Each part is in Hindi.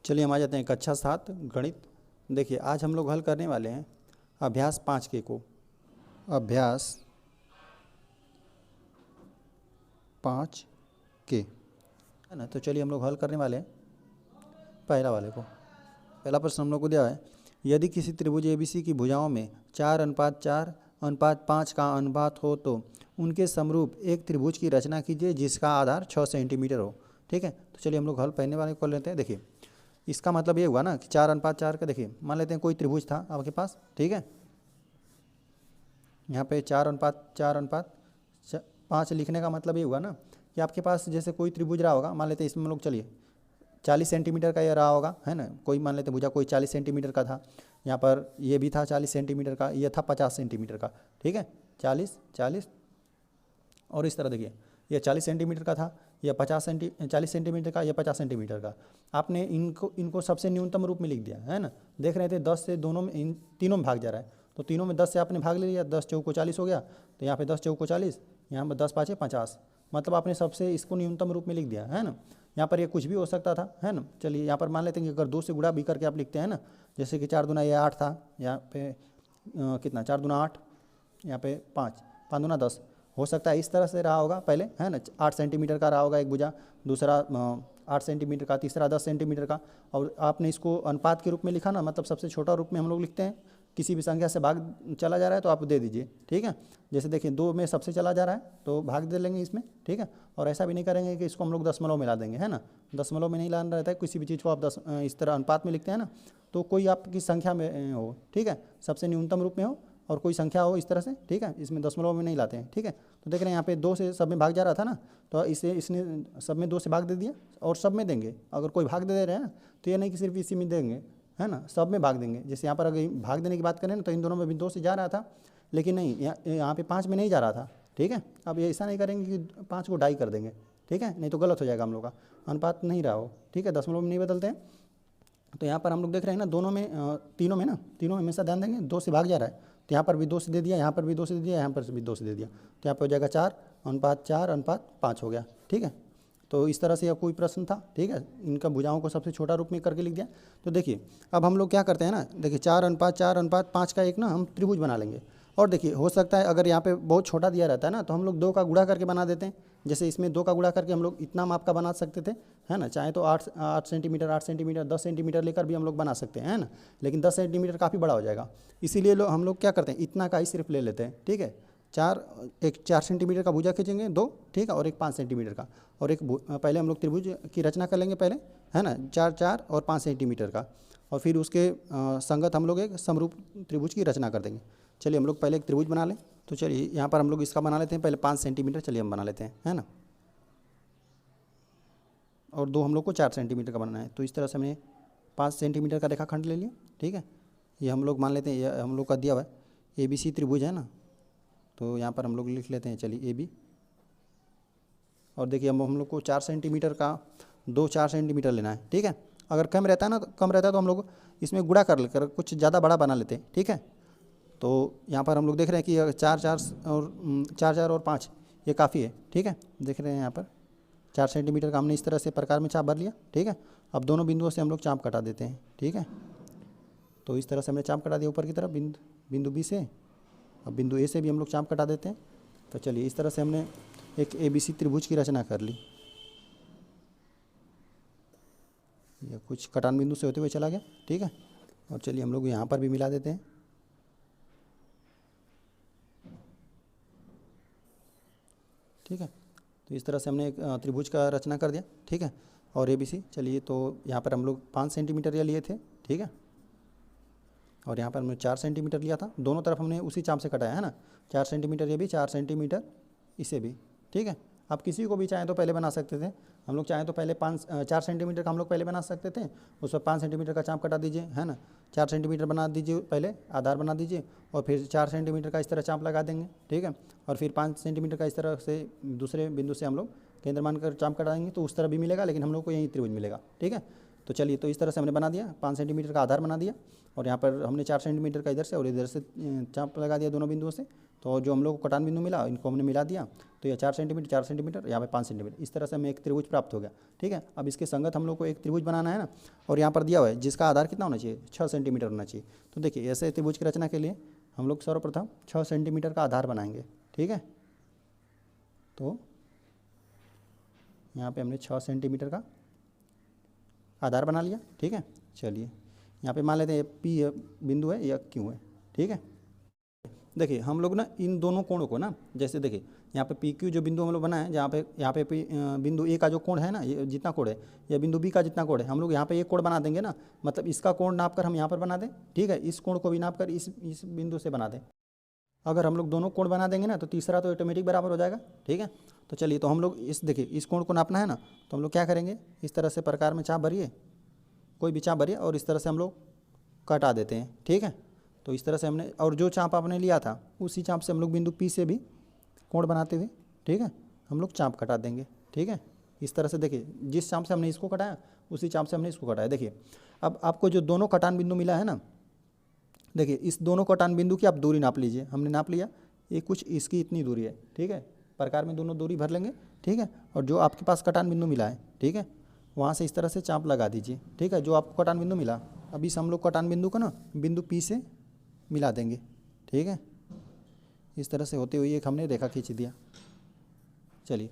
चलिए हम आ जाते हैं कक्षा 7 गणित। देखिए आज हम लोग हल करने वाले हैं अभ्यास 5 के को। अभ्यास 5 के है ना। तो चलिए हम लोग हल करने वाले हैं पहला वाले को। पहला प्रश्न हम लोग को दिया है, यदि किसी त्रिभुज ABC की भुजाओं में 4:4:5 का अनुपात हो तो उनके समरूप एक त्रिभुज की रचना कीजिए जिसका आधार 6 सेंटीमीटर हो। ठीक है, तो चलिए हम लोग हल पहले वाले को लेते हैं। देखिए इसका मतलब ये हुआ ना कि 4:4 का, देखिए मान लेते हैं कोई त्रिभुज था आपके पास। ठीक है, यहाँ पे 4:4:5 लिखने का मतलब ये हुआ ना कि आपके पास जैसे कोई त्रिभुज रहा होगा, मान लेते हैं इसमें हम लोग चलिए 40 सेंटीमीटर का ये रहा होगा, है ना। कोई मान लेते भुजा कोई 40 सेंटीमीटर का था, यहाँ पर ये भी था 40 सेंटीमीटर का, ये था 50 सेंटीमीटर का। ठीक है, 40 40 और इस तरह देखिए ये 40 सेंटीमीटर का था, यह 40 सेंटीमीटर का, यह 50 सेंटीमीटर का। आपने इनको सबसे न्यूनतम रूप में लिख दिया है ना। देख रहे थे 10 से दोनों में, इन तीनों में भाग जा रहा है, तो तीनों में 10 से आपने भाग ले लिया, 10 चौको 40 हो गया। तो यहाँ पे 10 चौको 40, यहाँ पर 10 5 50, मतलब आपने सबसे इसको न्यूनतम रूप में लिख दिया है ना। यहाँ पर ये कुछ भी हो सकता था, है ना। चलिए यहाँ पर मान लेते हैं कि अगर 2 से गुणा भी करके आप लिखते हैं ना, जैसे कि 4 दूना ये 8 था, यहाँ पे कितना 4 दूना 8, यहाँ पे 5 5 दूना 10, हो सकता है इस तरह से रहा होगा पहले, है ना। 8 सेंटीमीटर का रहा होगा एक भुजा, दूसरा 8 सेंटीमीटर का, तीसरा 10 सेंटीमीटर का। और आपने इसको अनुपात के रूप में लिखा ना, मतलब सबसे छोटा रूप में हम लोग लिखते हैं। किसी भी संख्या से भाग चला जा रहा है तो आप दे दीजिए। ठीक है, जैसे देखिए 2 में सबसे चला जा रहा है तो भाग दे लेंगे इसमें। ठीक है, और ऐसा भी नहीं करेंगे कि इसको हम लोग दशमलव में ला देंगे, है ना। दशमलव में नहीं लाना रहता है, किसी भी चीज़ को आप इस तरह अनुपात में लिखते हैं ना, तो कोई आपकी संख्या में हो, ठीक है, सबसे न्यूनतम रूप में हो और कोई संख्या हो इस तरह से। ठीक है, इसमें दशमलव में नहीं लाते हैं। ठीक है, तो देख रहे हैं यहाँ पे 2 से सब में भाग जा रहा था ना, तो इसने सब में 2 से भाग दे दिया और सब में देंगे। अगर कोई भाग दे रहे हैं ना तो ये नहीं कि सिर्फ इसी में देंगे, है ना, सब में भाग देंगे। जैसे यहाँ पर अगर भाग देने की बात करें ना तो इन दोनों में भी 2 से जा रहा था, लेकिन नहीं यहाँ पे 5 में नहीं जा रहा था। ठीक है, अब ये ऐसा नहीं करेंगे कि 5 को 2.5 कर देंगे। ठीक है, नहीं तो गलत हो जाएगा हम लोग का, अनुपात नहीं रहा हो। ठीक है, दशमलव में नहीं बदलते हैं। तो यहाँ पर हम लोग देख रहे हैं ना, दोनों में तीनों में हमेशा ध्यान देंगे 2 से भाग जा रहा है, तो यहाँ पर भी 2 से दे दिया, यहाँ पर भी 2 से दे दिया, यहाँ पर भी 2 से दे दिया, तो यहाँ पर हो जाएगा 4:4:5 हो गया। ठीक है, तो इस तरह से यह कोई प्रश्न था। ठीक है, इनका भुजाओं को सबसे छोटा रूप में करके लिख दिया। तो देखिए अब हम लोग क्या करते हैं ना, देखिए 4:4:5 का एक ना हम त्रिभुज बना लेंगे। और देखिए हो सकता है अगर यहाँ पे बहुत छोटा दिया रहता है ना, तो हम लोग 2 का गुणा करके बना देते हैं। जैसे इसमें 2 का गुणा करके हम लोग इतना माप का बना सकते थे, है ना। चाहे तो 8 सेंटीमीटर 8 सेंटीमीटर 10 सेंटीमीटर लेकर भी हम लोग बना सकते हैं, है ना। लेकिन 10 सेंटीमीटर काफ़ी बड़ा हो जाएगा, इसीलिए हम लोग क्या करते हैं, इतना का ही सिर्फ ले लेते हैं। ठीक है, 4 सेंटीमीटर का भुजा खींचेंगे 2, ठीक है, और एक 5 सेंटीमीटर का, और एक पहले हम लोग त्रिभुज की रचना कर लेंगे पहले, है ना, 4 और 5 सेंटीमीटर का, और फिर उसके संगत हम लोग एक समरूप त्रिभुज की रचना कर देंगे। चलिए हम लोग पहले एक त्रिभुज बना लें। तो चलिए यहाँ पर हम लोग इसका बना लेते हैं पहले 5 सेंटीमीटर, चलिए हम बना लेते हैं, है ना। और 2 हम लोग को 4 सेंटीमीटर का बनाना है, तो इस तरह से हमने 5 सेंटीमीटर का रेखाखंड ले लिया। ठीक है, ये हम लोग मान लेते हैं, ये हम लोग का दिया हुआ है ABC त्रिभुज, है ना। तो यहाँ पर हम लोग लिख लेते हैं, चलिए AB। और देखिए हम लोग को 4 सेंटीमीटर का 4 सेंटीमीटर लेना है। ठीक है, अगर कम रहता है ना, कम रहता है तो हम लोग इसमें गुणा कर लेकर कुछ ज़्यादा बड़ा बना लेते हैं। ठीक है, तो यहाँ पर हम लोग देख रहे हैं कि 4 और 5 ये काफ़ी है। ठीक है, देख रहे हैं यहाँ पर 4 सेंटीमीटर का हमने इस तरह से प्रकार में चाप भर लिया। ठीक है, अब दोनों बिंदुओं से हम लोग चाप कटा देते हैं। ठीक है, तो इस तरह से हमने चाप कटा दिया ऊपर की तरफ बिंदु B से। अब बिंदु A से भी हम लोग चाप कटा देते हैं। तो चलिए इस तरह से हमने एक ABC त्रिभुज की रचना कर ली। यह कुछ कटान बिंदु से होते हुए चला गया। ठीक है, और चलिए हम लोग यहाँ पर भी मिला देते हैं। ठीक है, तो इस तरह से हमने एक त्रिभुज का रचना कर दिया। ठीक है, और ABC, चलिए तो यहाँ पर हम लोग 5 सेंटीमीटर या लिए थे। ठीक है, और यहाँ पर हमने 4 सेंटीमीटर लिया था, दोनों तरफ हमने उसी चाप से कटाया, है ना। 4 सेंटीमीटर ये भी, 4 सेंटीमीटर इसे भी। ठीक है, आप किसी को भी चाहें तो पहले बना सकते थे, हम लोग चाहें तो पहले 4 सेंटीमीटर का हम लोग पहले बना सकते थे, उस पर 5 सेंटीमीटर का चाप कटा दीजिए, है ना। 4 सेंटीमीटर बना दीजिए पहले, आधार बना दीजिए, और फिर 4 सेंटीमीटर का इस तरह चाप लगा देंगे। ठीक है, और फिर 5 सेंटीमीटर का इस तरह से दूसरे बिंदु से हम लोग केंद्र मानकर चाप कटाएंगे, तो उस तरह भी मिलेगा, लेकिन हम लोग को यही त्रिभुज मिलेगा। ठीक है, तो चलिए तो इस तरह से हमने बना दिया, 5 सेंटीमीटर का आधार बना दिया, और यहाँ पर हमने 4 सेंटीमीटर का इधर से और इधर से चाप लगा दिया दोनों बिंदुओं से। तो जो हम लोग को कटान बिंदु मिला इनको हमने मिला दिया, तो ये 4 सेंटीमीटर, यहाँ पे 5 सेंटीमीटर, इस तरह से हमें एक त्रिभुज प्राप्त हो गया। ठीक है, अब इसके संगत हम लोग को एक त्रिभुज बनाना है ना, और यहाँ पर दिया हुआ है जिसका आधार कितना होना चाहिए, 6 सेंटीमीटर होना चाहिए। तो देखिए ऐसे त्रिभुज की रचना के लिए हम लोग सर्वप्रथम 6 सेंटीमीटर का आधार बनाएंगे। ठीक है, तो यहाँ पे हमने 6 सेंटीमीटर का आधार बना लिया। ठीक है, चलिए यहाँ पे मान लेते हैं पी बिंदु है या क्यू है। ठीक है, देखिए हम लोग ना इन दोनों कोणों को ना, जैसे देखिए यहाँ पे पी क्यू जो बिंदु हम लोग बनाए, जहाँ पे यहाँ पे बिंदु ए का जो कोण है ना, ये जितना कोण है, या बिंदु बी का जितना कोण है, हम लोग यहाँ पे एक कोण बना देंगे ना, मतलब इसका कोण नाप कर हम यहाँ पर बना दें। ठीक है, इस कोण को भी नाप कर इस बिंदु से बना दें। अगर हम लोग दोनों कोण बना देंगे ना, तो तीसरा तो ऑटोमेटिक बराबर हो जाएगा। ठीक है, तो चलिए, तो हम लोग देखिए इस कोण को नापना है ना, तो हम लोग क्या करेंगे, इस तरह से प्रकार में चाप भरिए, कोई भी चाप भरिए, और इस तरह से हम लोग कटा देते हैं। ठीक है, तो इस तरह से हमने, और जो चाप आपने लिया था उसी चाप से हम लोग बिंदु पी से भी कोण बनाते हुए, ठीक है, हम लोग चाप कटा देंगे। ठीक है, इस तरह से देखिए जिस चाप से हमने इसको कटाया उसी चाप से हमने इसको कटाया। देखिए अब आपको जो दोनों कटान बिंदु मिला है ना, देखिए इस दोनों कटान बिंदु की आप दूरी नाप लीजिए। हमने नाप लिया, ये कुछ इसकी इतनी दूरी है। ठीक है, प्रकार में दोनों दूरी भर लेंगे। ठीक है, और जो आपके पास कटान बिंदु मिला है, ठीक है, वहाँ से इस तरह से चाप लगा दीजिए। ठीक है, जो आपको कटान बिंदु मिला, अब इस हम लोग कटान बिंदु को ना बिंदु पी से मिला देंगे। ठीक है, इस तरह से होते हुए एक हमने रेखा खींच दिया। चलिए,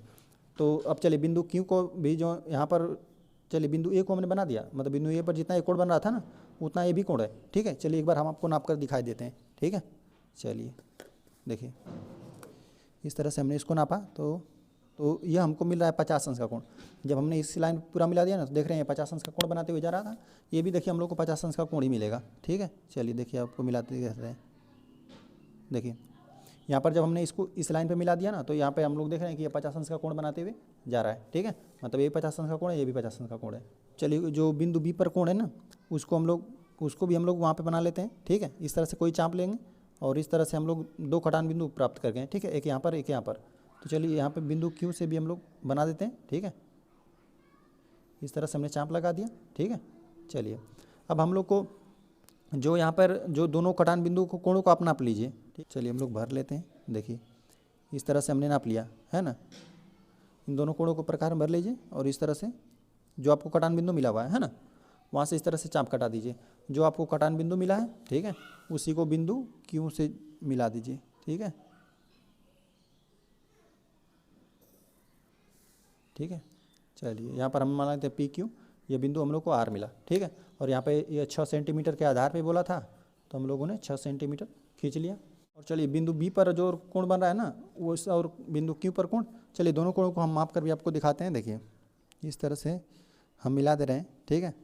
तो अब चलिए बिंदु क्यू को भी जो यहाँ पर, चलिए बिंदु ए को हमने बना दिया, मतलब बिंदु ए पर जितना एक कोण बन रहा था ना उतना ये भी कोण है। ठीक है, चलिए एक बार हम आपको नाप कर दिखाई देते हैं। ठीक है, चलिए देखिए इस तरह से हमने इसको नापा, तो यह हमको मिल रहा है 50 अंश का कोण। जब हमने इस लाइन पूरा मिला दिया ना, तो देख रहे हैं 50 अंश का कोण बनाते हुए जा रहा था। ये भी देखिए हम लोग को 50 अंश का कोण ही मिलेगा। ठीक है, चलिए देखिए आपको मिलाते देख रहे हैं। देखिए यहाँ पर जब हमने इसको इस लाइन पे मिला दिया ना, तो यहाँ पे हम लोग देख रहे हैं कि ये 50 अंश का कोण बनाते हुए जा रहा है। ठीक है, मतलब ये 50 अंश का कोण है, ये भी 50 अंश का कोण है। चलिए जो बिंदु बी पर कोण है ना, उसको भी हम लोग वहाँ पे बना लेते हैं। ठीक है, इस तरह से कोई चाप लेंगे और इस तरह से हम लोग दो कटान बिंदु प्राप्त कर गए। ठीक है, एक यहाँ पर एक यहाँ पर। तो चलिए यहाँ पे बिंदु क्यू से भी हम लोग बना देते हैं। ठीक है, इस तरह से हमने चाप लगा दिया। ठीक है, चलिए अब हम लोग को जो यहाँ पर जो दोनों कटान बिंदु को कोणों को आप नाप लीजिए। ठीक, चलिए हम लोग भर लेते हैं। देखिए इस तरह से हमने नाप लिया है ना, इन दोनों कोणों को प्रकार भर लीजिए, और इस तरह से जो आपको कटान बिंदु मिला हुआ है ना, वहाँ से इस तरह से चाप कटा दीजिए। जो आपको कटान बिंदु मिला है, ठीक है, उसी को बिंदु क्यू से मिला दीजिए। ठीक है, ठीक है, चलिए यहाँ पर हम मान लेते हैं पी क्यू, ये बिंदु हम लोग को आर मिला। ठीक है, और यहाँ पे ये 6 सेंटीमीटर के आधार पे बोला था, तो हम लोगों ने 6 सेंटीमीटर खींच लिया। और चलिए बिंदु बी पर जो कोण बन रहा है ना, वो और बिंदु क्यू पर कोण, चलिए दोनों कोणों को हम माप कर भी आपको दिखाते हैं। देखिए इस तरह से हम मिला दे रहे हैं। ठीक है,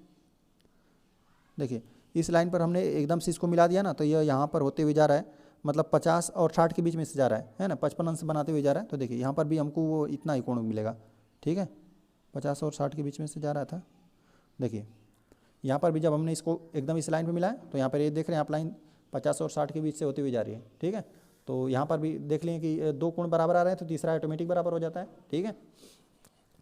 देखिए इस लाइन पर हमने एकदम से इसको मिला दिया ना, तो यह यहाँ पर होते हुए जा रहा है, मतलब 50 और 60 के बीच में से जा रहा है ना, 55 अंश बनाते हुए जा रहा है। तो देखिए यहाँ पर भी हमको वो इतना ही कोण मिलेगा। ठीक है, 50 और 60 के बीच में से जा रहा था। देखिए यहाँ पर भी जब हमने इसको एकदम इस लाइन पे मिलाया, तो यहाँ पर ये देख रहे हैं आप, लाइन 50 और 60 के बीच से होती हुई जा रही है। ठीक है, तो यहाँ पर भी देख लें कि दो कोण बराबर आ रहे हैं, तो तीसरा ऑटोमेटिक बराबर हो जाता है। ठीक है,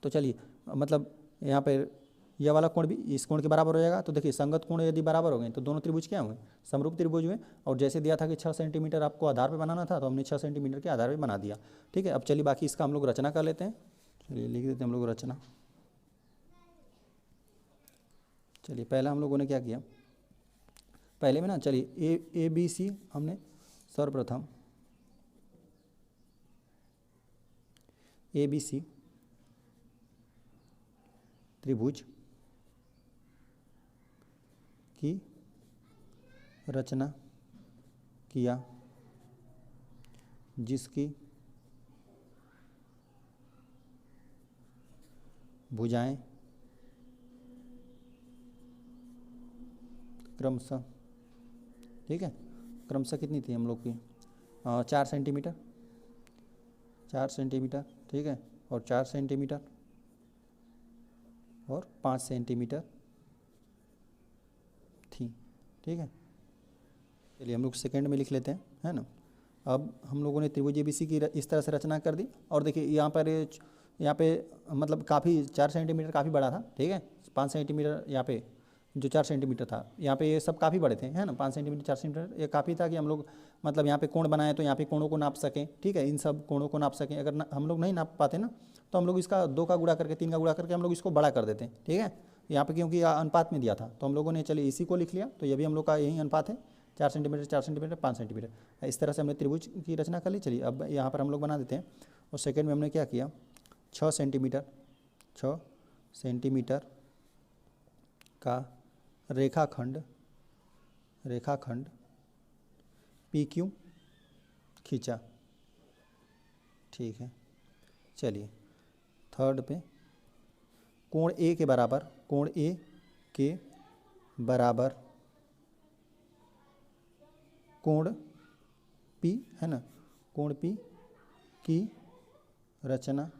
तो चलिए मतलब यहाँ पर यह वाला कोण भी इस कोण के बराबर हो जाएगा। तो देखिए संगत कोण यदि बराबर हो गए तो दोनों त्रिभुज क्या होंगे, समरूप त्रिभुज हुए। और जैसे दिया था कि 6 सेंटीमीटर आपको आधार पे बनाना था, तो हमने 6 सेंटीमीटर के आधार पे बना दिया। ठीक है, अब चलिए बाकी इसका हम लोग रचना कर लेते हैं। चलिए लिख देते हैं हम लोग रचना। चलिए पहला हम लोगों ने क्या किया, पहले में ना, चलिए ए बी सी हमने सर्वप्रथम ए बी सी त्रिभुज की रचना किया, जिसकी भुजाएं क्रमशः, ठीक है, क्रमशः कितनी थी हम लोग की, 4 सेंटीमीटर, 4 सेंटीमीटर, ठीक है, और 4 सेंटीमीटर और 5 सेंटीमीटर थी। ठीक है, चलिए हम लोग सेकंड में लिख लेते हैं, है ना। अब हम लोगों ने त्रिभुज एबीसी की इस तरह से रचना कर दी। और देखिए यहाँ पे मतलब काफ़ी 4 सेंटीमीटर काफ़ी बड़ा था। ठीक है, 5 सेंटीमीटर यहाँ पे जो 4 सेंटीमीटर था, यहाँ पे ये सब काफ़ी बड़े थे, है ना, 5 सेंटीमीटर 4 सेंटीमीटर, ये काफ़ी था कि हम लोग मतलब यहाँ पे कोण बनाए तो यहाँ पे कोणों को नाप सकें, ठीक है, इन सब कोणों को नाप सकें। अगर हम लोग नहीं नाप पाते ना तो हम लोग इसका 2 का गुणा करके 3 का गुणा करके हम लोग इसको बड़ा कर देते हैं, ठीक है। यहाँ पे क्योंकि अनुपात में दिया था तो हम लोगों ने चलिए इसी को लिख लिया, तो ये भी हम लोग का यही अनुपात है, 4 सेंटीमीटर 4 सेंटीमीटर 5 सेंटीमीटर। इस तरह से हमने त्रिभुज की रचना कर ली। चलिए अब यहाँ पर हम लोग बना देते हैं। और सेकेंड में हमने क्या किया, 6 सेंटीमीटर का रेखाखंड PQ खींचा, ठीक है। चलिए थर्ड पे कोण A के बराबर कोण P, है ना, कोण P की रचना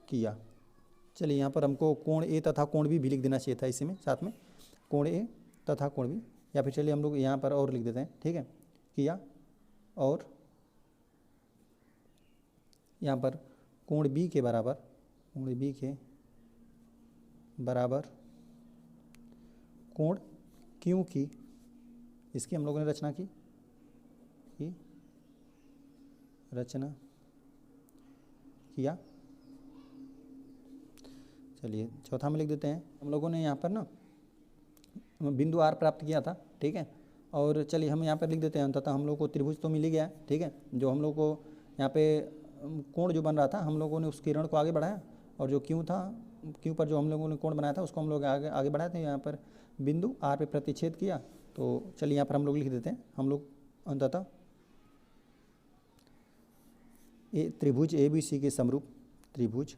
किया। चलिए यहाँ पर हमको कोण A तथा कोण B भी लिख देना चाहिए था इसी में साथ में, कोण A तथा कोण B, या फिर चलिए हम लोग यहाँ पर और लिख देते हैं, ठीक है, किया। और यहाँ पर कोण B के बराबर कोण Q की, इसकी हम लोगों ने रचना किया। चलिए चौथा में लिख देते हैं, हम लोगों ने यहाँ पर ना बिंदु R प्राप्त किया था, ठीक है। और चलिए हम यहाँ पर लिख देते हैं, अंततः हम लोग को त्रिभुज तो मिल ही गया, ठीक है। जो हम लोग को यहाँ पे कोण जो बन रहा था हम लोगों ने उस किरण को आगे बढ़ाया, और जो Q पर जो हम लोगों ने कोण बनाया था उसको हम लोग आगे बढ़ाए थे, यहाँ पर बिंदु R पे प्रतिच्छेद किया। तो चलिए यहाँ पर हम लोग लिख देते हैं, हम लोग अंततः त्रिभुज ABC के समरूप त्रिभुज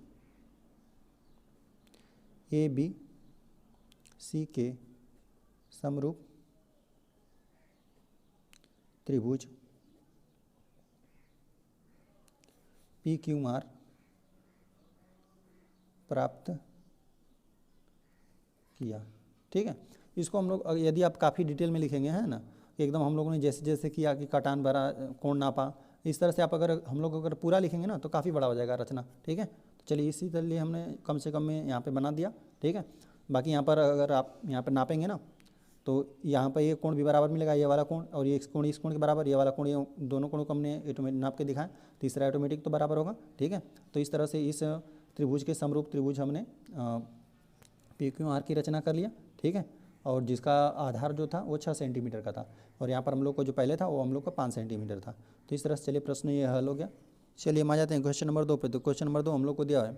PQR प्राप्त किया, ठीक है। इसको हम लोग यदि आप काफ़ी डिटेल में लिखेंगे, है ना, एकदम हम लोगों ने जैसे जैसे किया कि कटान भरा, कोण नापा, इस तरह से आप हम लोग अगर पूरा लिखेंगे ना तो काफ़ी बड़ा हो जाएगा रचना, ठीक है। तो चलिए इसी तरह हमने कम से कम में यहाँ पे बना दिया, ठीक है। बाकी यहाँ पर अगर आप यहाँ पर नापेंगे ना तो यहाँ पर ये कोण भी बराबर मिलेगा, ये वाला कोण और ये इस कोण के बराबर, ये वाला कोण, ये दोनों कोणों को हमने ऑटोमेटिक नाप के दिखाया, तीसरा ऑटोमेटिक तो बराबर होगा, ठीक है। तो इस तरह से इस त्रिभुज के समरूप त्रिभुज हमने PQR की रचना कर लिया, ठीक है। और जिसका आधार जो था वो 6 सेंटीमीटर का था, और यहाँ पर हम लोग को जो पहले था वो हम लोग का 5 सेंटीमीटर था। तो इस तरह से चलिए प्रश्न ये हल हो गया। चलिए हम आ जाते हैं क्वेश्चन नंबर 2 पे। तो क्वेश्चन नंबर 2 हम लोग को दिया है,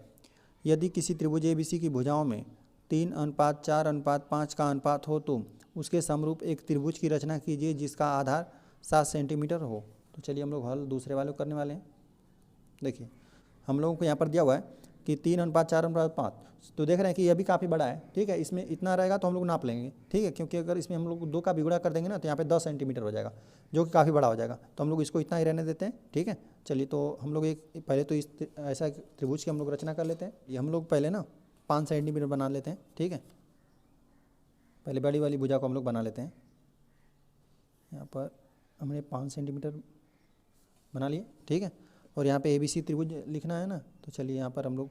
यदि किसी त्रिभुज ABC की भुजाओं में 3:4:5 का अनुपात हो तो उसके समरूप एक त्रिभुज की रचना कीजिए जिसका आधार 7 सेंटीमीटर हो। तो चलिए हम लोग हल दूसरे वाले को करने वाले हैं। देखिए हम लोगों को यहाँ पर दिया हुआ है कि 3:4:5, तो देख रहे हैं कि यह भी काफ़ी बड़ा है, ठीक है। इसमें इतना रहेगा तो हम लोग नाप लेंगे, ठीक है, क्योंकि अगर इसमें हम लोग 2 का भी गुणा कर देंगे ना तो यहाँ पे 10 सेंटीमीटर हो जाएगा, जो कि काफ़ी बड़ा हो जाएगा। तो हम लोग इसको इतना ही रहने देते हैं, ठीक है। चलिए तो हम लोग पहले तो इस ऐसा त्रिभुज की हम लोग रचना कर लेते हैं। ये हम लोग पहले ना 5 सेंटीमीटर बना लेते हैं, ठीक है। पहले बड़ी वाली भुजा को हम लोग बना लेते हैं। यहाँ पर हमने 5 सेंटीमीटर बना लिए, ठीक है। और यहाँ पे ABC त्रिभुज लिखना है ना, तो चलिए यहाँ पर हम लोग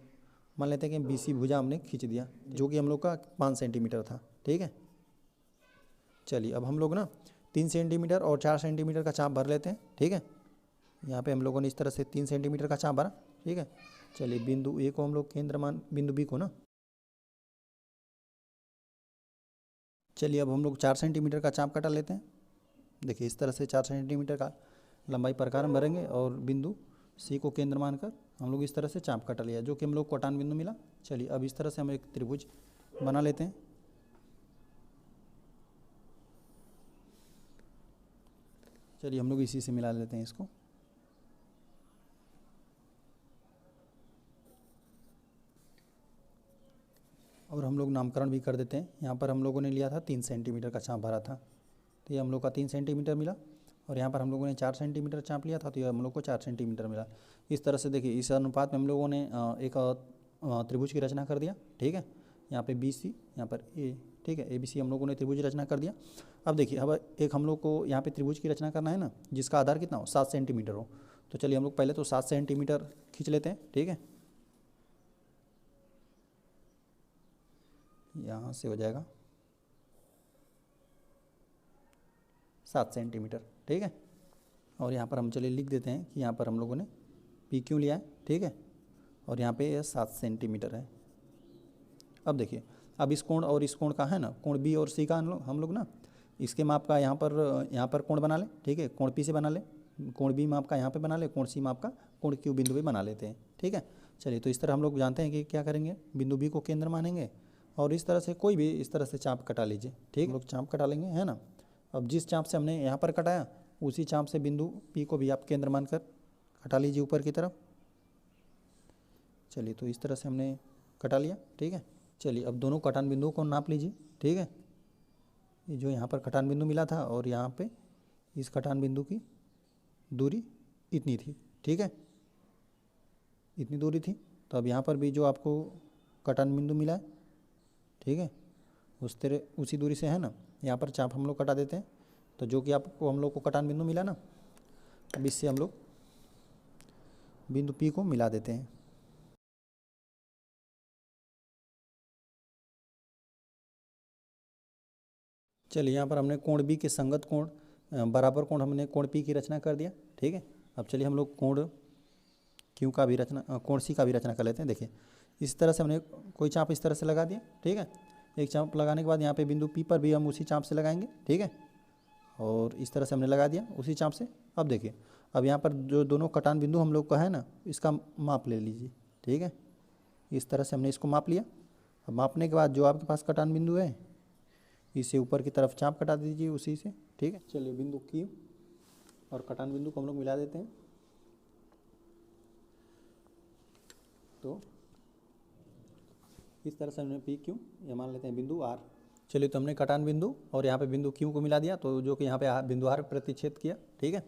मान लेते हैं कि BC भुजा हमने खींच दिया, जो कि हम लोग का 5 सेंटीमीटर था, ठीक है। चलिए अब हम लोग ना 3 सेंटीमीटर और 4 सेंटीमीटर का चाप भर लेते हैं, ठीक है। यहाँ पे हम लोगों ने इस तरह से 3 सेंटीमीटर का चाप भरा, ठीक है। चलिए बिंदु A को हम लोग केंद्र मान, बिंदु B को ना, चलिए अब हम लोग 4 सेंटीमीटर का चाप कटा लेते हैं। देखिए इस तरह से 4 सेंटीमीटर का लंबाई प्रकार हम भरेंगे, और बिंदु C को केंद्र मानकर हम लोग इस तरह से चाप कटा लिया, जो कि हम लोग को कटान बिंदु मिला। चलिए अब इस तरह से हम एक त्रिभुज बना लेते हैं। चलिए हम लोग इसी से मिला लेते हैं इसको। और हम लोग नामकरण भी कर देते हैं। यहाँ पर हम लोगों ने लिया था 3 सेंटीमीटर का चाप भरा था, तो ये हम लोग का 3 सेंटीमीटर मिला, और यहाँ पर हम लोगों ने 4 सेंटीमीटर चाप लिया था, तो ये हम लोग को 4 सेंटीमीटर मिला। इस तरह से देखिए इस अनुपात में हम लोगों ने एक त्रिभुज की रचना कर दिया, ठीक है। यहाँ पे BC, यहाँ पर A, ठीक है, ABC हम लोगों ने त्रिभुज रचना कर दिया। अब देखिए अब एक हम लोग को यहाँ पे त्रिभुज की रचना करना है ना, जिसका आधार कितना हो, 7 सेंटीमीटर हो। तो चलिए हम लोग पहले तो 7 सेंटीमीटर खींच लेते हैं, ठीक है। यहाँ से हो जाएगा 7 सेंटीमीटर, ठीक है। और यहाँ पर हम चलिए लिख देते हैं कि यहाँ पर हम लोगों ने पी क्यू लिया है, ठीक है, और यहाँ पे यह 7 सेंटीमीटर है। अब देखिए, अब इस कोण और इस कोण का है ना, कोण बी और सी का हम लोग ना इसके माप का यहाँ पर कोण बना लें, ठीक है, कोण पी से बना लें, कोण बी माप का यहाँ पे बना ले, कोण सी माप का कोण क्यू बिंदु पे बना लेते हैं, ठीक है। चलिए, तो इस तरह हम लोग जानते हैं कि क्या करेंगे, बिंदु बी को केंद्र मानेंगे और इस तरह से कोई भी इस तरह से चाप कटा लीजिए, ठीक, हम लोग चाप कटा लेंगे, है ना। अब जिस चाप से हमने यहाँ पर कटाया उसी चाप से बिंदु पी को भी आप केंद्र मानकर कटा लीजिए ऊपर की तरफ। चलिए, तो इस तरह से हमने कटा लिया, ठीक है। चलिए, अब दोनों कटान बिंदुओं को नाप लीजिए, ठीक है। ये जो यहाँ पर कटान बिंदु मिला था और यहाँ पे इस कटान बिंदु की दूरी इतनी थी, ठीक है, इतनी दूरी थी। तो अब यहाँ पर भी जो आपको कटान बिंदु मिला है, ठीक है, उसी दूरी से है ना यहाँ पर चाप हम लोग कटा देते हैं। तो जो कि आपको हम लोग को कटान बिंदु मिला ना, अब इससे हम लोग बिंदु पी को मिला देते हैं। चलिए, यहाँ पर हमने कोण बी के संगत कोण बराबर कोण हमने कोण पी की रचना कर दिया, ठीक है। अब चलिए हम लोग कोण क्यू का भी रचना, कोण सी का भी रचना कर लेते हैं। देखिए, इस तरह से हमने कोई चाप इस तरह से लगा दिया, ठीक है। एक चाप लगाने के बाद यहाँ पे बिंदु पी पर भी हम उसी चाप से लगाएंगे, ठीक है, और इस तरह से हमने लगा दिया उसी चाप से। अब देखिए, अब यहाँ पर जो दोनों कटान बिंदु हम लोग का है ना, इसका माप ले लीजिए, ठीक है। इस तरह से हमने इसको माप लिया। अब मापने के बाद जो आपके पास कटान बिंदु है इसे ऊपर की तरफ चाप कटा दीजिए उसी से, ठीक है। चलिए, बिंदु क्यू और कटान बिंदु को हम लोग मिला देते हैं। तो इस तरह से हमने पी क्यू ये मान लेते हैं बिंदु आर। चलिए, तो हमने कटान बिंदु और यहाँ पे बिंदु क्यू को मिला दिया, तो जो कि यहाँ पे बिंदु आर प्रतिच्छेद किया, ठीक है।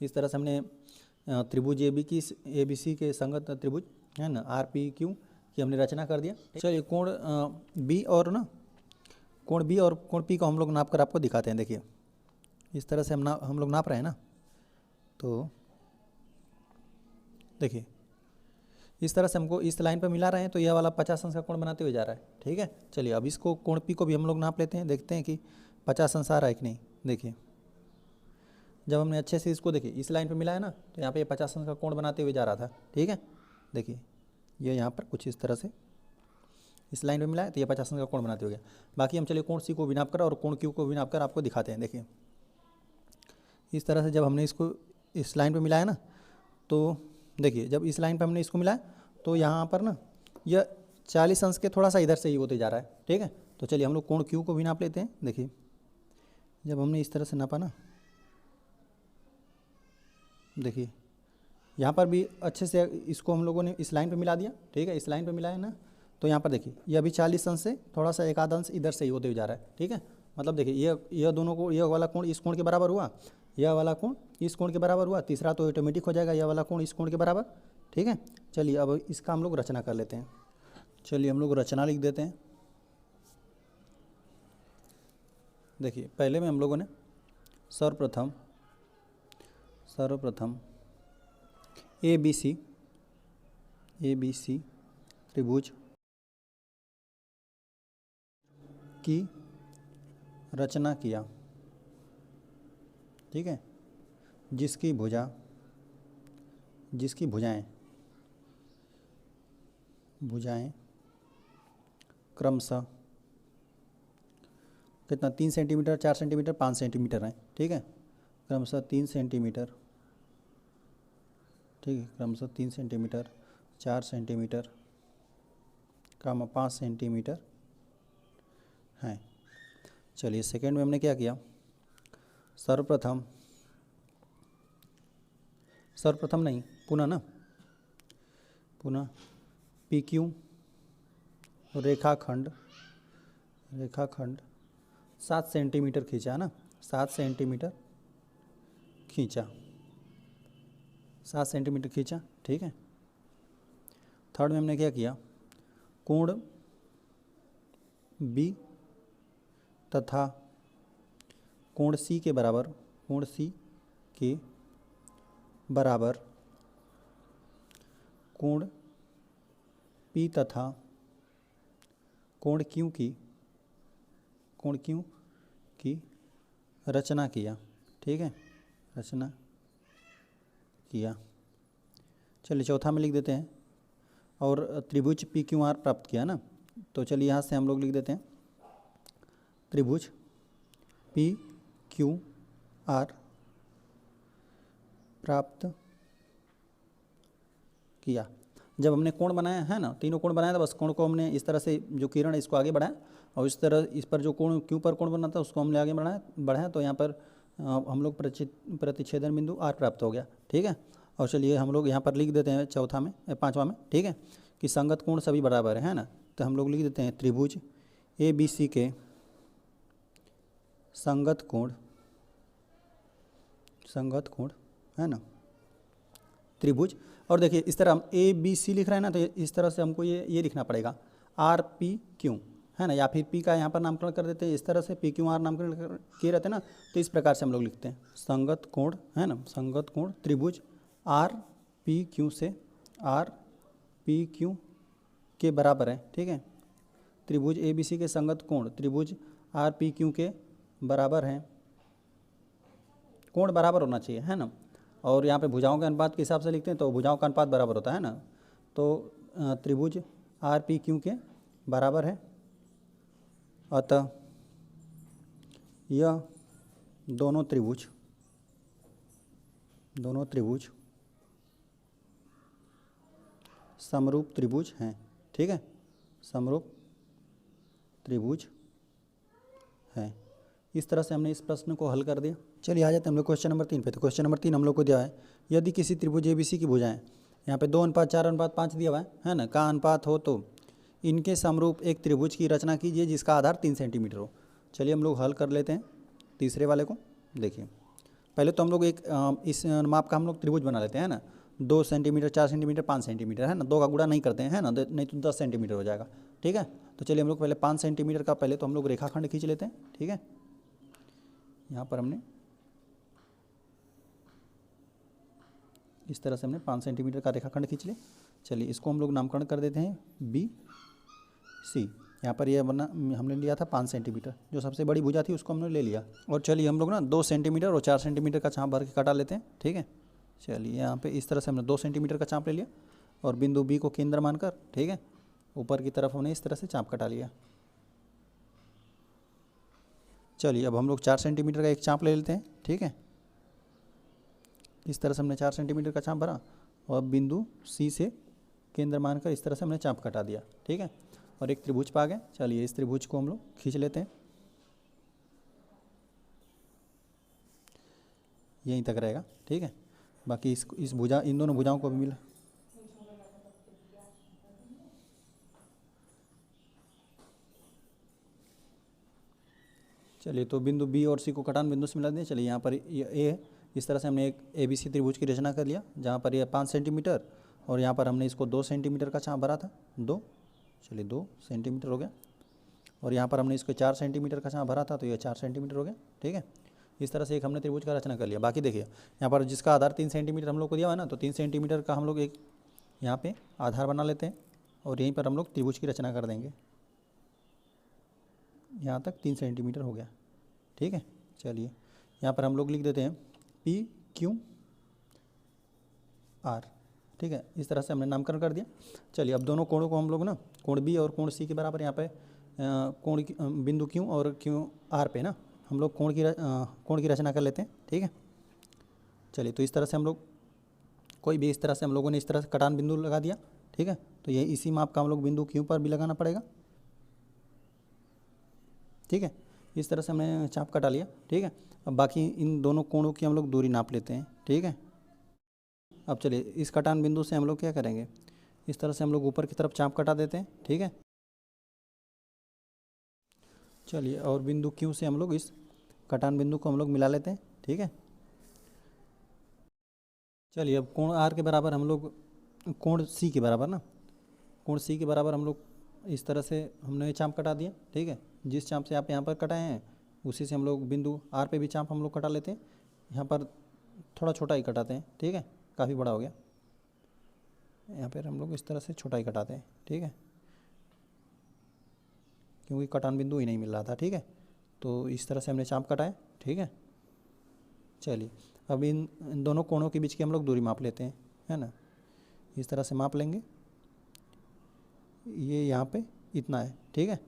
इस तरह से हमने त्रिभुज ए बी सी के संगत त्रिभुज है ना आर पी क्यू की हमने रचना कर दिया। चलिए, कोण बी और ना कोण बी और कोण पी को हम लोग नाप कर आपको दिखाते हैं। देखिए, इस तरह से हम लोग नाप रहे हैं ना, तो देखिए इस तरह से हमको इस लाइन पर मिला रहे हैं, तो यह वाला 50 अंश का कोण बनाते हुए जा रहा है, ठीक है। चलिए, अब इसको कोण पी को भी हम लोग नाप लेते हैं, देखते हैं कि 50 अंश आ रहा है कि नहीं। देखिए, जब हमने अच्छे से इसको देखिए इस लाइन पे मिला है ना, तो यहाँ पे 50 अंश का कोण बनाते हुए जा रहा था, ठीक है। देखिए, ये यहाँ पर कुछ इस तरह से इस लाइन पे मिला है, तो ये 50 अंश का कोण बनाते हुए गया। बाकी हम चलिए कोण सी को भी नाप कर और कोण क्यू को भी नाप कर आपको दिखाते हैं। देखिए, इस तरह से जब हमने इसको इस लाइन पे मिलाया ना, तो देखिए जब इस लाइन पे हमने इसको मिलाया तो यहाँ पर ना यह 40 अंश के थोड़ा सा इधर से ही होते जा रहा है, ठीक है। तो चलिए हम लोग कोण क्यू को भी नाप लेते हैं। देखिए, जब हमने इस तरह से नापा ना, देखिए यहाँ पर भी अच्छे से इसको हम लोगों ने इस लाइन पे मिला दिया, ठीक है। इस लाइन पे मिलाया ना, तो यहाँ पर देखिए ये अभी 40 अंश से थोड़ा सा एक आधा अंश इधर से ही होते हुए जा रहा है, ठीक है। मतलब देखिए ये दोनों को, यह वाला कोण इस कोण के बराबर हुआ, यह वाला कोण इस कोण के बराबर हुआ, तीसरा तो ऑटोमेटिक हो जाएगा यह वाला कोण इस कोण के बराबर, ठीक है। चलिए, अब इसका हम लोग रचना कर लेते हैं। चलिए, हम लोग रचना लिख देते हैं। देखिए, पहले में हम लोगों ने सर्वप्रथम ए बी सी त्रिभुज की रचना किया, ठीक है, जिसकी भुजाएं क्रमशः कितना 3 सेंटीमीटर, 4 सेंटीमीटर, 5 सेंटीमीटर हैं, ठीक है। क्रमशः 3 सेंटीमीटर, ठीक है, क्रमशः 3 सेंटीमीटर, 4 सेंटीमीटर, 5 सेंटीमीटर हैं। चलिए, सेकेंड में हमने क्या किया, सर्वप्रथम नहीं, पुनः पी क्यू रेखाखंड 7 सेंटीमीटर खींचा ना, 7 सेंटीमीटर खींचा, ठीक है। थर्ड में हमने क्या किया, कोण बी तथा कोण सी के बराबर कोण पी तथा कोण क्यू की कोण क्यों की रचना किया, ठीक है, रचना किया। चलिए चौथा में लिख देते हैं, और त्रिभुज पी क्यू आर प्राप्त किया ना, तो चलिए यहाँ से हम लोग लिख देते हैं त्रिभुज पी क्यू आर प्राप्त किया। जब हमने कोण बनाया है ना, तीनों कोण बनाया था, बस कोण को हमने इस तरह से जो किरण है इसको आगे बढ़ाया, और इस तरह इस पर जो कोण क्यू पर कोण बना था उसको हमने आगे बढ़ाया, तो यहाँ पर हम लोग प्रतिच्छेदन बिंदु आर प्राप्त हो गया, ठीक है। और चलिए हम लोग यहाँ पर लिख देते हैं चौथा में, पाँचवा में, ठीक है, कि संगत कोण सभी बराबर है ना, तो हम लोग लिख देते हैं त्रिभुज ए बी सी के संगत कोण है ना, त्रिभुज। और देखिए इस तरह हम ए बी सी लिख रहे हैं ना, तो इस तरह से हमको ये लिखना पड़ेगा आर पी क्यू, है ना, या फिर पी का यहाँ पर नामकरण कर देते हैं, इस तरह से पी क्यू आर नामकरण किए रहते हैं ना, तो इस प्रकार से हम लोग लिखते हैं संगत कोण, है ना, संगत कोण त्रिभुज आर पी क्यू से आर पी क्यू के बराबर है, ठीक है। त्रिभुज ए बी सी के संगत कोण त्रिभुज आर पी क्यू के बराबर हैं, कोण बराबर होना चाहिए, है ना। और यहाँ पे भुजाओं के अनुपात के हिसाब से लिखते हैं, तो भुजाओं का अनुपात बराबर होता है ना, तो त्रिभुज आर पी क्यू के बराबर है, अतः यह दोनों त्रिभुज समरूप त्रिभुज हैं, ठीक है, समरूप त्रिभुज हैं। इस तरह से हमने इस प्रश्न को हल कर दिया। चलिए आ जाते हैं हम लोग क्वेश्चन नंबर 3 पे। तो क्वेश्चन नंबर 3 हम लोग को दिया है, यदि किसी त्रिभुज एबीसी की भुजाएं यहाँ पे 2:4:5 दिया हुआ है ना, का अनुपात हो तो इनके समरूप एक त्रिभुज की रचना कीजिए जिसका आधार 3 सेंटीमीटर हो। चलिए हम लोग हल कर लेते हैं तीसरे वाले को। देखिए पहले तो हम लोग एक इस माप का हम लोग त्रिभुज बना लेते हैं ना, 2 सेंटीमीटर, 4 सेंटीमीटर, 5 सेंटीमीटर, है ना, 2 का गुणा नहीं करते हैं, है ना, नहीं तो 10 सेंटीमीटर हो जाएगा, ठीक है। तो चलिए हम लोग पहले 5 सेंटीमीटर का पहले तो हम लोग रेखाखंड खींच लेते हैं, ठीक है। यहाँ पर हमने इस तरह से हमने 5 सेंटीमीटर का रेखाखंड खींच लिया। चलिए इसको हम लोग नामकरण कर देते हैं बी सी। यहाँ पर ये बना हमने लिया था 5 सेंटीमीटर, जो सबसे बड़ी भुजा थी उसको हमने ले लिया। और चलिए हम लोग ना 2 सेंटीमीटर और 4 सेंटीमीटर का चाँप भर के कटा लेते हैं, ठीक है। चलिए यहाँ पे इस तरह से हमने 2 सेंटीमीटर का चाँप ले लिया और बिंदु बी को केंद्र मानकर, ठीक है, ऊपर की तरफ हमने इस तरह से चाँप कटा लिया। चलिए अब हम लोग 4 सेंटीमीटर का एक चाँप ले लेते हैं, ठीक है। इस तरह से हमने 4 सेंटीमीटर का चाँप भरा और बिंदु सी से केंद्र मानकर इस तरह से हमने चाँप कटा दिया, ठीक है। और एक त्रिभुज पा गए। चलिए इस त्रिभुज को हम लोग खींच लेते हैं, यहीं तक रहेगा, ठीक है। बाकी इस भुजा, इन दोनों भुजाओं को भी मिला। चलिए तो बिंदु बी और सी को कटान बिंदु से मिला दें। चलिए यहाँ पर ये ए है, इस तरह से हमने एक एबीसी त्रिभुज की रचना कर लिया, जहाँ पर ये 5 सेंटीमीटर और यहाँ पर हमने इसको 2 सेंटीमीटर का चाँप भरा था, 2, चलिए 2 सेंटीमीटर हो गया। और यहाँ पर हमने इसको 4 सेंटीमीटर का चाँप भरा था, तो ये 4 सेंटीमीटर हो गया, ठीक है। इस तरह से एक हमने त्रिभुज का रचना कर लिया। बाकी देखिए यहाँ पर जिसका आधार 3 सेंटीमीटर हम लोग को दिया हुआ है ना, तो 3 सेंटीमीटर का हम लोग एक यहाँ पे आधार बना लेते हैं और यहीं पर हम लोग त्रिभुज की रचना कर देंगे। यहाँ तक 3 सेंटीमीटर हो गया, ठीक है। चलिए यहाँ पर हम लोग लिख देते हैं पी क्यू आर, ठीक है। इस तरह से हमने नामकरण कर दिया। चलिए अब दोनों कोणों को हम लोग ना, कोण बी और कोण सी के बराबर यहाँ पे कोण बिंदु क्यू और क्यू आर पे ना हम लोग कोण की रचना कर लेते हैं, ठीक है। चलिए तो इस तरह से हम लोग कोई भी इस तरह से हम लोगों ने इस तरह से कटान बिंदु लगा दिया, ठीक है। तो ये इसी माप का हम लोग बिंदु क्यू पर भी लगाना पड़ेगा, ठीक है। इस तरह से हमने चाप कटा लिया, ठीक है। अब बाकी इन दोनों कोणों की हम लोग दूरी नाप लेते हैं, ठीक है। अब चलिए इस कटान बिंदु से हम लोग क्या करेंगे, इस तरह से हम लोग ऊपर की तरफ चाप कटा देते हैं, ठीक है। चलिए और बिंदु क्यू से हम लोग इस कटान बिंदु को हम लोग मिला लेते हैं, ठीक है। चलिए अब कोण आर के बराबर हम लोग कोण सी के बराबर ना, कोण सी के बराबर हम लोग इस तरह से हमने ये चाँप कटा दिया, ठीक है। जिस चाँप से आप यहाँ पर कटाए हैं उसी से हम लोग बिंदु आर पे भी चाँप हम लोग कटा लेते हैं। यहाँ पर थोड़ा छोटा ही कटाते हैं, ठीक है, काफ़ी बड़ा हो गया। यहाँ पर हम लोग इस तरह से छोटा ही कटाते हैं, ठीक है, क्योंकि कटान बिंदु ही नहीं मिल रहा था, ठीक है। तो इस तरह से हमने चाप काटा है, ठीक है। चलिए अब इन दोनों कोणों के बीच की हम लोग दूरी माप लेते हैं, है ना। इस तरह से माप लेंगे, ये यहाँ पे इतना है, ठीक है।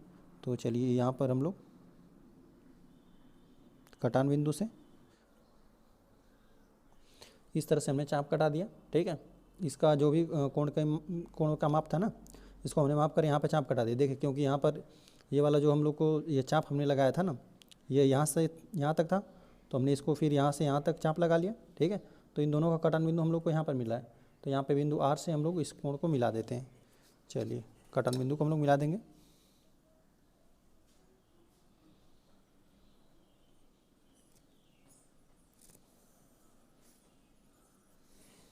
तो चलिए यहाँ पर हम लोग कटान बिंदु से इस तरह से हमने चाप कटा दिया, ठीक है। इसका जो भी कोण का माप था ना, इसको हमने माप कर यहाँ पे चाप कटा दिया। देखिए क्योंकि यहाँ पर ये वाला जो हम लोग को ये चाप हमने लगाया था ना, ये यहाँ से यहाँ तक था, तो हमने इसको फिर यहाँ से यहाँ तक चाप लगा लिया, ठीक है। तो इन दोनों का कटान बिंदु हम लोग को यहाँ पर मिला है, तो यहाँ पे बिंदु R से हम लोग इस कोण को मिला देते हैं। चलिए कटान बिंदु को हम लोग मिला देंगे।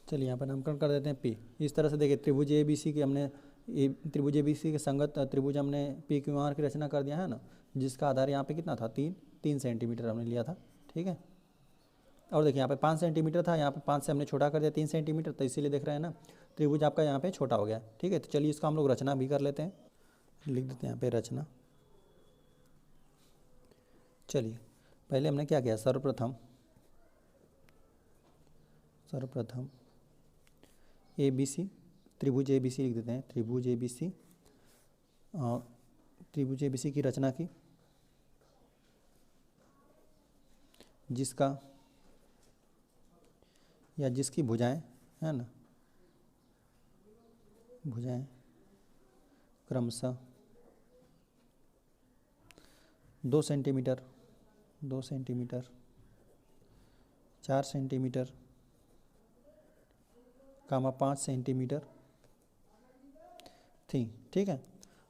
चलिए यहाँ पर नामकरण कर देते हैं P। इस तरह से देखिए त्रिभुज ABC की हमने त्रिभुज ABC के संगत त्रिभुज हमने PQR की रचना कर दिया है ना, जिसका आधार यहाँ पे कितना था, 3 सेंटीमीटर हमने लिया था, ठीक है। और देखिए यहाँ पे 5 सेंटीमीटर था, यहाँ पे 5 से हमने छोटा कर दिया 3 सेंटीमीटर, तो इसीलिए देख रहे हैं ना त्रिभुज आपका यहाँ पे छोटा हो गया, ठीक है। तो चलिए इसका हम लोग रचना भी कर लेते हैं, लिख देते हैं यहाँ पे रचना। चलिए पहले हमने क्या किया, सर्वप्रथम ABC, त्रिभुज ABC लिख देते हैं, त्रिभुज ABC की रचना की, जिसका या जिसकी भुजाएं, है ना, भुजाएं क्रमशः 2 सेंटीमीटर, 4 सेंटीमीटर, 5 सेंटीमीटर थी, ठीक है।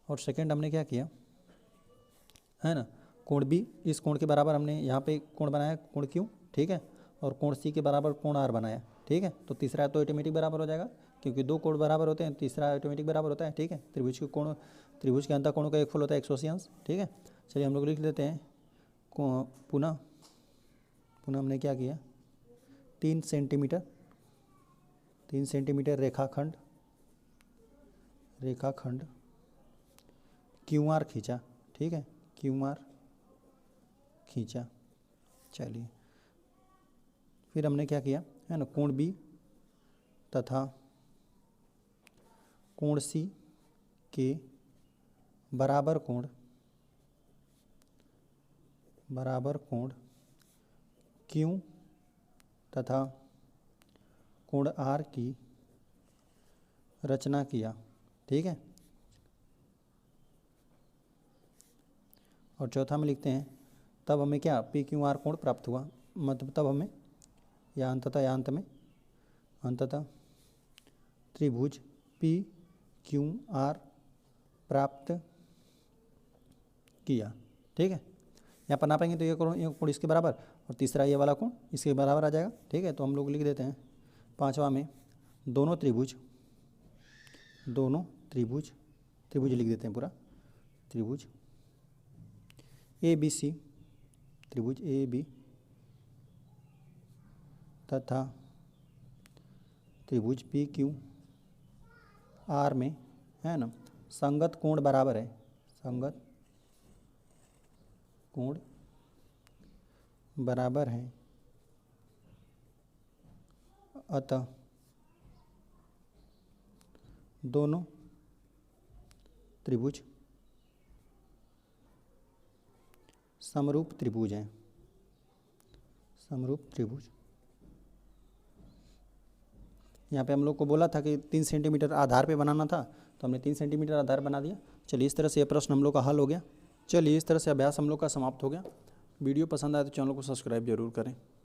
और सेकंड हमने क्या किया, है ना, कोण B, इस कोण के बराबर हमने यहाँ पे कोण बनाया, कोण Q, ठीक है। और कोण C के बराबर कोण R बनाया, ठीक है। तो तीसरा तो ऑटोमेटिक बराबर हो जाएगा, क्योंकि 2 कोण बराबर होते हैं, तीसरा ऑटोमेटिक बराबर होता है, ठीक है। त्रिभुज के अंतः कोणों का एक फल होता है 180 अंश, ठीक है। चलिए हम लोग लिख देते हैं पुनः हमने क्या किया, 3 सेंटीमीटर रेखाखंड QR खींचा, ठीक है, QR खींचा। चलिए फिर हमने क्या किया, है ना, कोण B तथा कोण C के बराबर कोण Q तथा कोण R की रचना किया, ठीक है। और चौथा में लिखते हैं, तब हमें क्या PQR कोण प्राप्त हुआ, मतलब तब हमें अंततः त्रिभुज PQR प्राप्त किया, ठीक है। यहाँ पर नापेंगे तो ये कोण इसके बराबर और तीसरा ये वाला कोण इसके बराबर आ जाएगा, ठीक है। तो हम लोग लिख देते हैं पांचवा में दोनों त्रिभुज लिख देते हैं पूरा, त्रिभुज ABC, त्रिभुज AB तथा त्रिभुज PQR में, है ना, संगत कोण बराबर है, संगत कोण बराबर है, अतः दोनों त्रिभुज समरूप त्रिभुज हैं, समरूप त्रिभुज। यहाँ पे हम लोग को बोला था कि 3 सेंटीमीटर आधार पे बनाना था, तो हमने 3 सेंटीमीटर आधार बना दिया। चलिए इस तरह से यह प्रश्न हम लोग का हल हो गया। चलिए इस तरह से अभ्यास हम लोग का समाप्त हो गया। वीडियो पसंद आए तो चैनल को सब्सक्राइब जरूर करें।